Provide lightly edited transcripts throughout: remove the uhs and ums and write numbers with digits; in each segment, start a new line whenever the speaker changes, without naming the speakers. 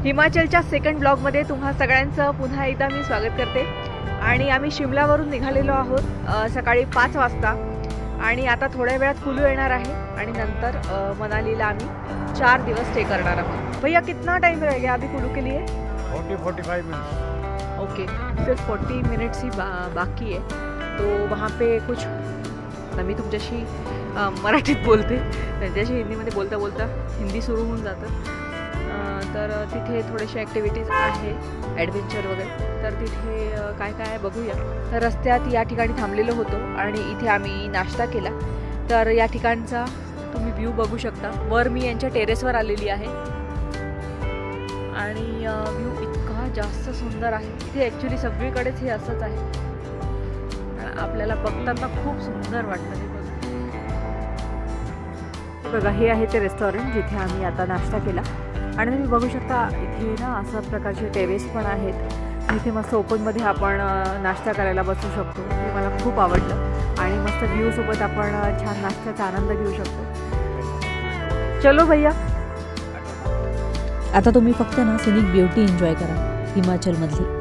हिमाचलच्या second ब्लॉगमध्ये तुम्हा सगळ्यांचं पुन्हा एकदा मी स्वागत करते। आणि आम्ही शिमलावरून निघालेलो आहोत सकाळी 5 वाजता आणि आता थोड्या वेळात कुलू येणार आहे आणि नंतर मनालीला आम्ही 4 दिवस स्टे करणार आहोत। भैया कितना टाइम रह गया अभी कुलू के लिए?
40-45 मिनट्स।
ओके, सिर्फ 40 मिनट्स ही बाकी है। तो वहाँ पे कुछ मी तुमच्याशी मराठीत बोलते, त्यांच्याशी हिंदीमध्ये बोलता बोलता हिंदी सुरू होऊन जातं। तर तिथे थोडेसे ॲक्टिव्हिटीज आहे ॲडव्हेंचर वगैरे, तर तिथे काय काय आहे बघूया। तर रस्त्यात या ठिकाणी थांबलेलो होतो आणि इथे आम्ही नाश्ता केला। तर या ठिकाणचा तुम्ही व्ह्यू बघू शकता। वर मी यांच्या टेरेसवर आलेली आहे आणि व्ह्यू इतका जास्त सुंदर आहे। इथे ॲक्च्युली सगळीकडेच हे असंच आहे, आपल्याला बघताना खूप सुंदर वाटतं। बघा, हे आहे ते रेस्टॉरंट जिथे आम्ही आता नाश्ता केला आणि तुम्ही बघू शकता इथे ना अशा प्रकारचे टेरेस पण आहेत। इथे मस्त ओपनमध्ये आपण नाश्ता करायला बसू शकतो, हे मला खूप आवडलं आणि मस्त व्ह्यू सोबत आपण छान नाश्त्याचा आनंद घेऊ शकतो। चलो भैया,
आता तुम्ही फक्त ना सिनिक ब्युटी एन्जॉय करा हिमाचलमधली।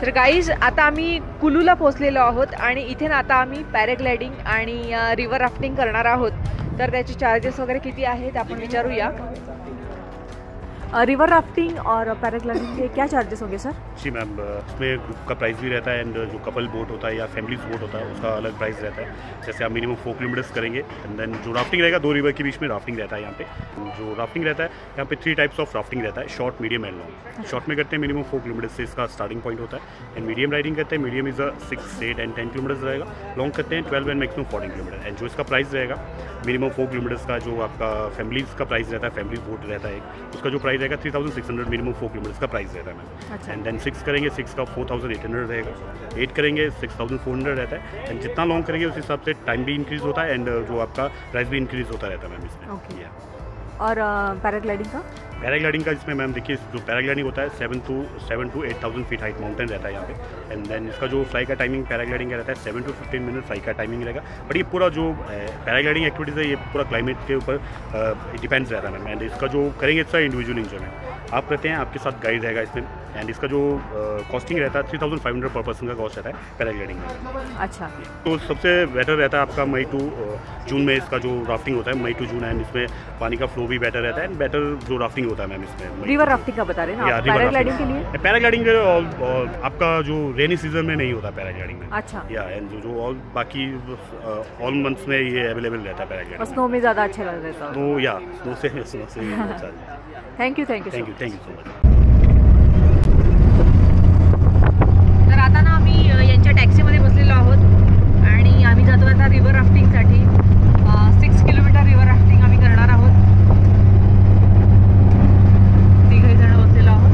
तर गाईज, आता आम्ही कुलूला पोहोचलेलो आहोत आणि इथे ना आता आम्ही पॅराग्लायडिंग आणि रिव्हर राफ्टिंग करणार आहोत। तर त्याचे चार्जेस वगैरे किती आहेत आपण विचारूया। रिवर राफ्टिंग और पैराग्लाइडिंग के क्या चार्जेस होंगे सर?
जी मैम, उसमें ग्रुप का प्राइस भी रहता है एंड जो कपल बोट होता है या फैमिलीज बोट होता है उसका अलग प्राइस रहता है। जैसे आप मिनिमम 4 किलोमीटर्स करेंगे एंड देन जो राफ्टिंग रहेगा 2 रिवर के बीच में राफ्टिंग रहता है। यहाँ पे जो राफ्टिंग रहता है यहाँ पे 3 टाइप्स ऑफ राफ्टिंग रहता है, short, medium and long. Short में करते हैं मिनिमम 4 किलोमीटर से इसका स्टार्टिंग पॉइंट होता है एंड मीडियम राइडिंग करते हैं, मीडियम इज़ 6, 8 एंड 10 किलोमीटर्स रहेगा। लॉन्ग करते हैं 12 एंड मैक्सिमम 14 किलोमीटर एंड जो इसका प्राइस रहेगा मिनिमम 4 किलोमीटर्स का जो आपका फैमिलीज का प्राइस रहता है, फैमिली बोट रहता है उसका जो प्राइस रहेगा 3600 मिनिमम 4 किलोमीटर्स का प्राइस रहता है मैम। एंड देन 6 करेंगे, 6 का 4800 रहेगा। 8 करेंगे 6400 रहता है एंड जितना लॉन्ग करेंगे उस हिसाब से टाइम भी इंक्रीज होता है एंड जो आपका प्राइस भी इंक्रीज होता रहता है मैम इसमें।
और पैराग्लाइडिंग का?
पैराग्लाइडिंग का इसमें मैम देखिए, जो पैराग्लाइडिंग होता है 7 to 8000 फीट हाइट माउंटेन रहता है यहाँ पे एंड देन इसका जो फ्लाई का टाइमिंग पैराग्लाइडिंग का रहता है 7 to 15 मिनट फ्लाई का टाइमिंग रहेगा। बट ये पूरा जो पैराग्लाइडिंग एक्टिविटीज़ है ये पूरा क्लाइमेट के ऊपर डिपेंड्स रहता है मैम। एंड इसका जो करेंगे इसका इंडिविजुअल इंजॉयमेंट आप करते हैं, आपके साथ गाइड रहेगा इसमें एंड इसका जो कॉस्टिंग रहता है 3500 पर पर्सन का कॉस्ट रहता है पैराग्लाइडिंग में।
अच्छा,
तो सबसे बेटर रहता है आपका मई टू जून में इसका जो राफ्टिंग होता है, मई टू जून एंड इसमें पानी का फ्लो भी बेटर रहता है एंड बेटर जो राफ्टिंग होता है मैम इसमें।
रिवर राफ्टिंग का बता रहे हैं आप? पैराग्लाइडिंग के लिए
पैराग्लाइडिंग आपका जो रेनी सीजन में नहीं होता पैराग्लाइडिंग में।
अच्छा,
या एंड जो ऑल बाकी ऑल मंथ्स में ये अवेलेबल रहता है पैराग्लाइडिंग।
स्नो में ज़्यादा अच्छा लग रहा है
तो या स्नो से अच्छा।
Thank you
so much.
तर आता ना आम्ही यांच्या टॅक्सीमध्ये बसलेलो आहोत आणि आम्ही जातो आता रिव्हर राफ्टिंगसाठी। 6 किलोमीटर रिव्हर राफ्टिंग आम्ही करणार आहोत। 3 जण बसलेलो आहोत,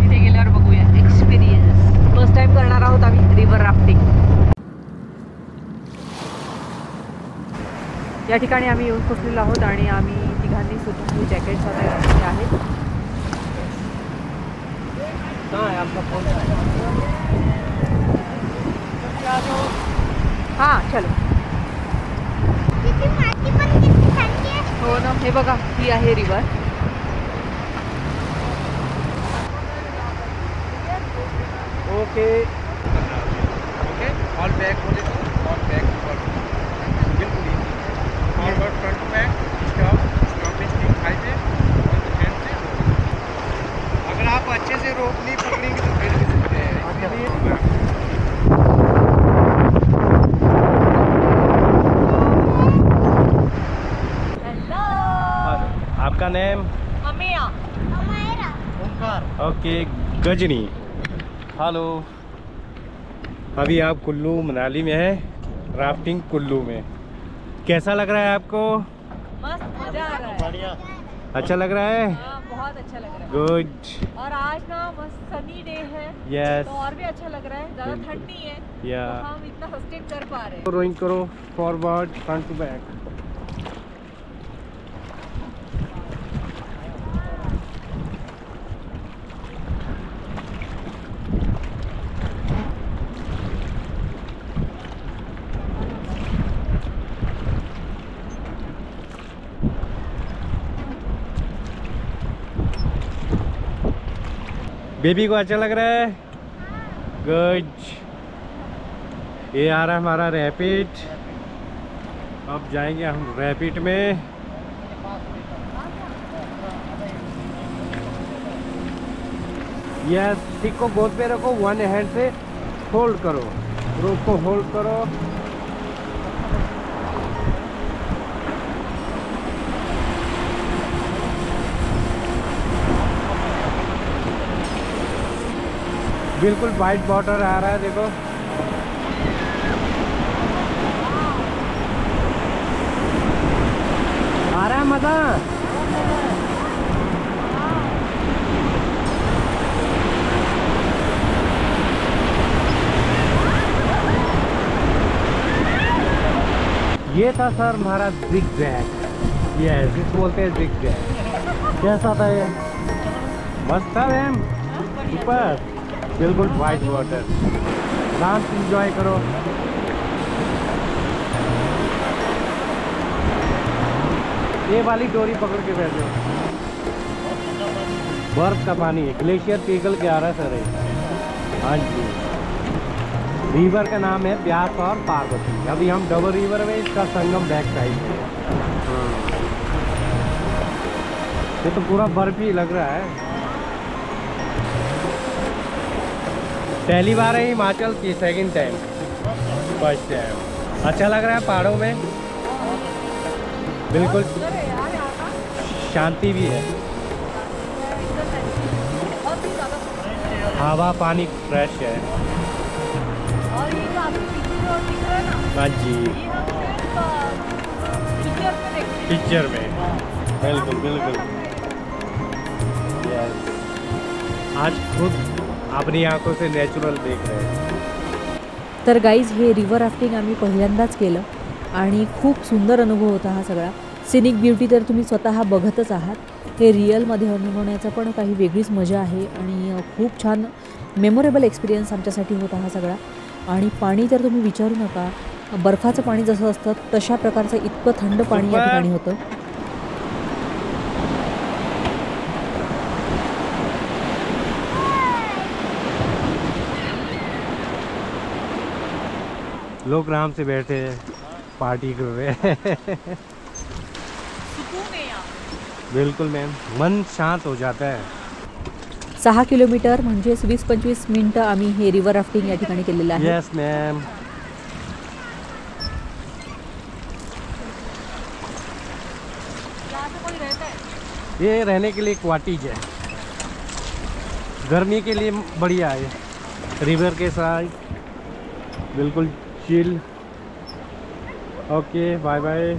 तिथे गेल्यावर बघूया एक्सपिरियन्स। फर्स्ट टाइम करणार आहोत आम्ही रिव्हर राफ्टिंग। या ठिकाणी आम्ही येऊन पोचलेलो आहोत आणि आम्ही तिघांनी सुद्धा जॅकेट्स वगैरे घातलेले आहेत। हाँ चलो। हो ना, हे बघा ही आहे river.
Okay okay, all back बोले तो ऑल बैक बिल्कुल forward front back stop sting highway और फ्रंट से। अगर आप अच्छे से रोप नहीं पकड़ेंगे तो गिर भी सकते हैं। आपका नेम?
अमिया।
ओके, गजनी। हेलो, अभी आप कुल्लू मनाली में हैं, राफ्टिंग कुल्लू में। कैसा लग रहा है आपको?
मस्त मजा आ रहा है।
अच्छा लग रहा है?
हाँ, बहुत अच्छा लग रहा है।
गुड।
और आज ना मस्त सनी डे है।
यस।
तो और भी अच्छा लग रहा है, ज़्यादा ठंड नहीं है।
या
तो हम इतना सस्टेन कर पा रहे हैं।
रोइंग करो forward front to back. Baby को अच्छा लग रहा है? गुड। ये आ रहा है हमारा रैपिड। अब जाएंगे हम रैपिड में। यस, स्टिक को गोद पे रखो, वन हैंड से होल्ड करो, रोप को होल्ड करो। बिल्कुल वाइट वाटर आ रहा है, देखो। आ रहा है मजा। ये था सर हमारा जिग-जैग। यस, इसको बोलते हैं जिग-जैग। कैसा था ये? मस्त था मैम, ऊपर बिल्कुल वाइट वाटर। आराम से इंजॉय करो। ये वाली डोरी पकड़ के बैठो। बर्फ का पानी है, ग्लेशियर पिघल के आ रहा है सर ये। हाँ जी। रिवर का नाम है ब्यास और पार्वती। अभी हम डबल रिवर में, इसका संगम बैक साइड में। ये तो पूरा बर्फ ही लग रहा है। पहली बार है हिमाचल की, सेकंड टाइम, फर्स्ट टाइम। अच्छा लग रहा है पहाड़ों में, बिल्कुल शांति भी है। हवा पानी फ्रेश है।
और ये जो आपको दिख रहा है ना,
हाँ जी,
ये हम सिर्फ पिक्चर में देखते हैं।
पिक्चर में, बिल्कुल बिल्कुल। यस, आज खुद अपनी आंखों से नॅचरल देख रहे हैं।
तर गाईज, हे रिव्हर राफ्टिंग आम्ही पहिल्यांदाच केलं आणि खूप सुंदर अनुभव होता हा सगळा। सिनिक ब्युटी तर तुम्ही स्वतः बघतच आहात। हे रिअलमध्ये अनुभवण्याचा पण काही वेगळीच मजा आहे आणि खूप छान मेमोरेबल एक्सपिरियन्स आमच्यासाठी होता हा सगळा। आणि पाणी तर तुम्ही विचारू नका, बर्फाचं पाणी जसं असतं तशा प्रकारचं इतकं थंड पाणी या ठिकाणी होतं।
लोग आराम से बैठे हैं, पार्टी कर रहे हैं।
सुकून है यहाँ।
बिल्कुल मैम, मन शांत हो जाता है।
6 किलोमीटर म्हणजे 20-25 मिनिटं आम्ही हे रिव्हर राफ्टिंग या ठिकाणी केलेलं आहे।
Yes ma'am.
यहाँ से कोई रहता है?
ये रहने के लिए क्वाटीज है, गर्मी के लिए बढ़िया है। रिवर के साइड बिल्कुल chill. Okay, bye bye.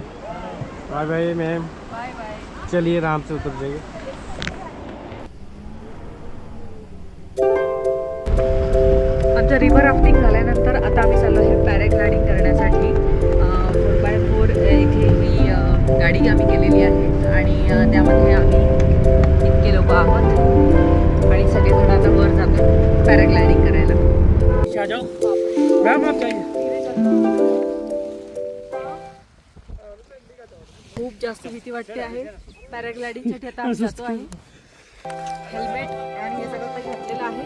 Bye bye ma'am.
Bye bye.
चलिए आराम से उतर जाइए।
आमचं रिव्हर राफ्टिंग झाल्यानंतर आता आम्ही चाललो आहे पॅराग्लायडिंग करण्यासाठी। 4x4 इथे ही गाडी आम्ही केलेली आहे आणि त्यामध्ये आम्ही इतके लोक आहोत आणि सगळेजण आता वर जातो पॅराग्लायडिंग करायला।
मैम आप जाइए।
खूप जास्त भीती वाटते आहे पॅराग्लायडिंगसाठी। आता आम्ही जातो आहे। हेल्मेट आणि हे सगळं काही घातलेलं आहे।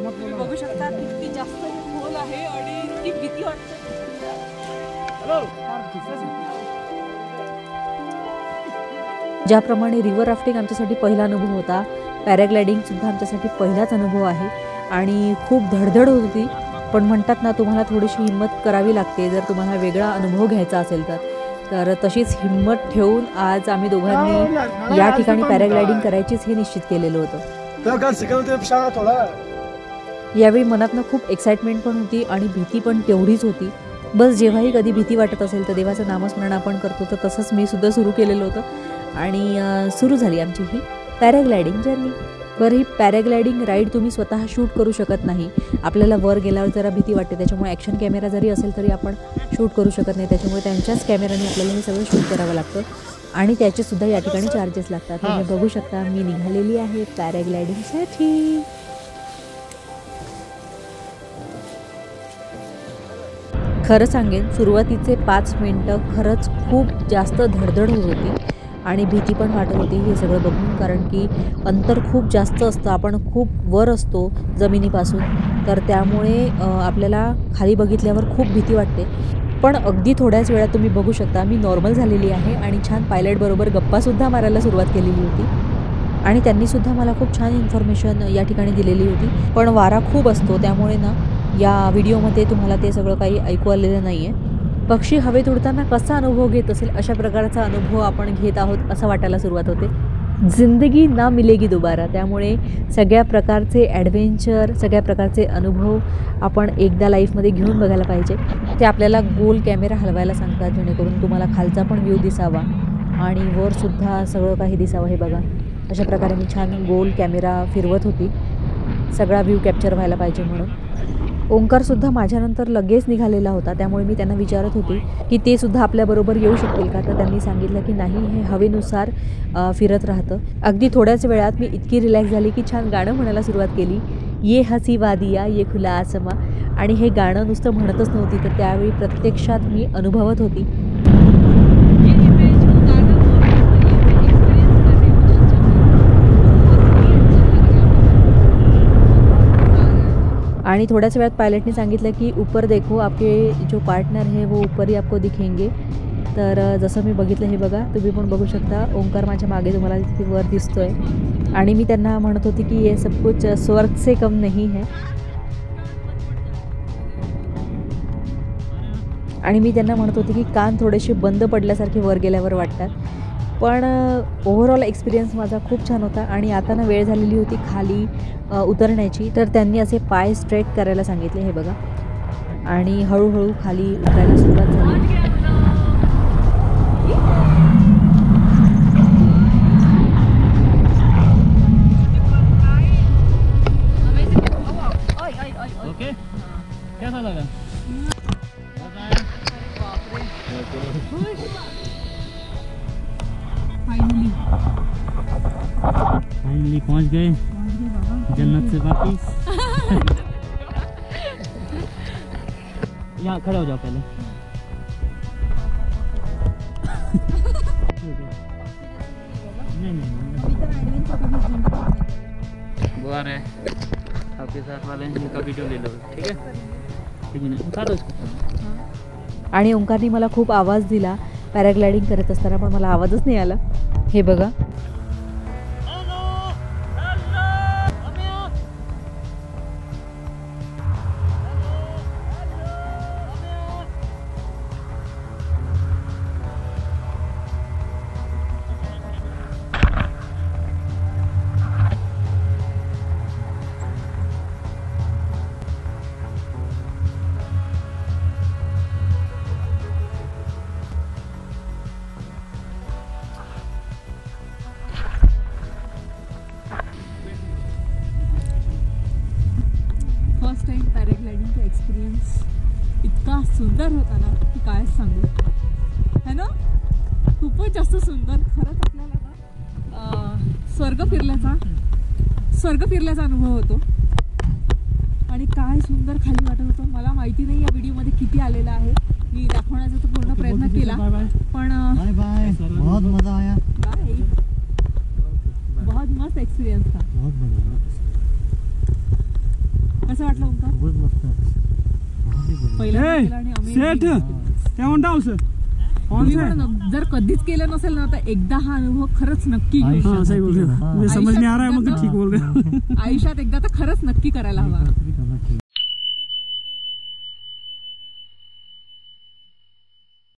तुम्ही बघू शकता किती जास्त खोल आहे आणि इतकी भीती वाटते।
ज्याप्रमाणे रिव्हर राफ्टिंग आमच्यासाठी पहिला अनुभव होता, पॅराग्लायडिंगसुद्धा आमच्यासाठी पहिलाच अनुभव आहे आणि खूप धडधड होत होती। पण म्हणतात ना, तुम्हाला थोडीशी हिंमत करावी लागते जर तुम्हाला वेगळा अनुभव घ्यायचा असेल तर तशीच हिंमत ठेवून आज आम्ही दोघांनी या ठिकाणी पॅराग्लायडिंग करायचीच हे निश्चित केलेलं होतं। यावेळी मनातनं खूप एक्साइटमेंट पण होती आणि भीती पण तेवढीच होती। बस जेव्हाही कधी भीती वाटत असेल तर देवाचं नामस्मरण आपण करतो, तर तसंच मी सुद्धा सुरू केलेलं होतं आणि सुरू झाली आमची ही पॅराग्लायडिंग जर्नी. बरं, ही पॅराग्लायडिंग राईड तुम्ही स्वतः शूट करू शकत नाही. आपल्याला वर गेल्यावर जरा भीती वाटते, त्याच्यामुळे ॲक्शन कॅमेरा जरी असेल तरी आपण शूट करू शकत नाही. त्याच्यामुळे त्यांच्याच कॅमेऱ्याने आपल्याला हे सगळं शूट करावं लागतं आणि त्याचेसुद्धा या ठिकाणी चार्जेस लागतात. तुम्ही बघू शकता मी निघालेली आहे पॅराग्लायडिंगसाठी. खरं सांगेन, सुरुवातीचे 5 मिनटं खरंच खूप जास्त धडधड होत होती आणि भीती पण वाटत होती हे सगळं बघून, कारण की अंतर खूप जास्त असतं, आपण खूप वर असतो जमिनीपासून, तर त्यामुळे आपल्याला खाली बघितल्यावर खूप भीती वाटते. पण अगदी थोड्याच वेळात तुम्ही बघू शकता मी नॉर्मल झालेली आहे आणि छान पायलटबरोबर गप्पासुद्धा मारायला सुरुवात केलेली होती आणि त्यांनीसुद्धा मला खूप छान इन्फॉर्मेशन या ठिकाणी दिलेली होती. पण वारा खूप असतो, त्यामुळे ना या व्हिडिओमध्ये तुम्हाला ते सगळं काही ऐकू आलेलं नाही आहे. पक्षी हवेत उडताना कसा अनुभव घेत असेल अशा प्रकारचा अनुभव आपण घेत आहोत असं वाटायला सुरुवात होते. जिंदगी ना मिलेगी दोबारा, त्यामुळे सगळ्या प्रकारचे ॲडव्हेंचर, सगळ्या प्रकारचे अनुभव आपण एकदा लाईफमध्ये घेऊन बघायला पाहिजे. ते आपल्याला गोल कॅमेरा हलवायला सांगतात जेणेकरून तुम्हाला खालचा पण व्ह्यू दिसावा आणि वरसुद्धा सगळं काही दिसावं. हे बघा, अशा प्रकारे मी छान गोल कॅमेरा फिरवत होती, सगळा व्ह्यू कॅप्चर व्हायला पाहिजे म्हणून. ओंकारसुद्धा माझ्यानंतर लगेच निघालेला होता, त्यामुळे मी त्यांना विचारत होती की ते सुद्धा आपल्याबरोबर येऊ शकतील का, तर त्यांनी सांगितलं की नाही, हे हवेनुसार फिरत राहतं. अगदी थोड्याच वेळात मी इतकी रिलॅक्स झाली की छान गाणं म्हणायला सुरुवात केली, ये हसी वादिया ये खुला आसमा. आणि हे गाणं नुसतं म्हणतच नव्हती, तर त्यावेळी प्रत्यक्षात मी अनुभवत होती. आणि थोड्याच वेळात पायलटने सांगितलं की ऊपर देखो, आपके जो पार्टनर है वो ऊपर ही आपको दिखेंगे. तर जसं मी बघितलं, हे बघा, तुम्ही पण बघू शकता, ओंकार माझ्या मागे तुम्हाला तिथे वर दिसतोय. आणि मी त्यांना म्हणत होती की ये सब कुछ स्वर्ग से कम नहीं है. आणि मी त्यांना म्हणत होती की कान थोडेसे बंद पडल्यासारखे वर गेल्यावर वाटतात. पण ओव्हरऑल एक्सपिरियन्स माझा खूप छान होता. आणि आता ना वेळ झालेली होती खाली उतरण्याची, तर त्यांनी असे पाय स्ट्रेट करायला सांगितले, हे बघा, आणि हळूहळू खाली उतरायला सुरुवात झाली.
ओके, कैसा लगा? फाइनली पहुंच गए जन्नत से वापिस. यहाँ खड़े हो जाओ पहले. बुआ है आपके साथ वाले, इनका वीडियो ले लो, ठीक है? ठीक है, उठा दो इसको.
आणि ओंकारने मला खूप आवाज दिला पॅराग्लायडिंग करत असताना, पण मला आवाजच नाही आला. हे बघा,
फर्स्ट टाइम पॅराग्लायडिंगचा एक्सपिरियन्स इतका सुंदर होता ना की काय सांगू, है ना, खूपच जास्त सुंदर. खरंच आपल्याला ना स्वर्ग फिरल्याचा अनुभव होतो आणि काय सुंदर खाली वाटत होतं. मला माहिती नाही या व्हिडिओमध्ये किती आलेला आहे, मी दाखवण्याचा तर पूर्ण प्रयत्न केला, पण
बहुत मजा आया.
बहुत मस्त एक्सपिरियन्स था. कसं वाटलं ओंकार?
बहुत मस्त.
पहिल्यांदा आणि जर कधीच केलं नसेल ना तर एकदा हा अनुभव खरंच नक्की घेऊ. आयुष्यात एकदा तर खरंच नक्की करायला हवा.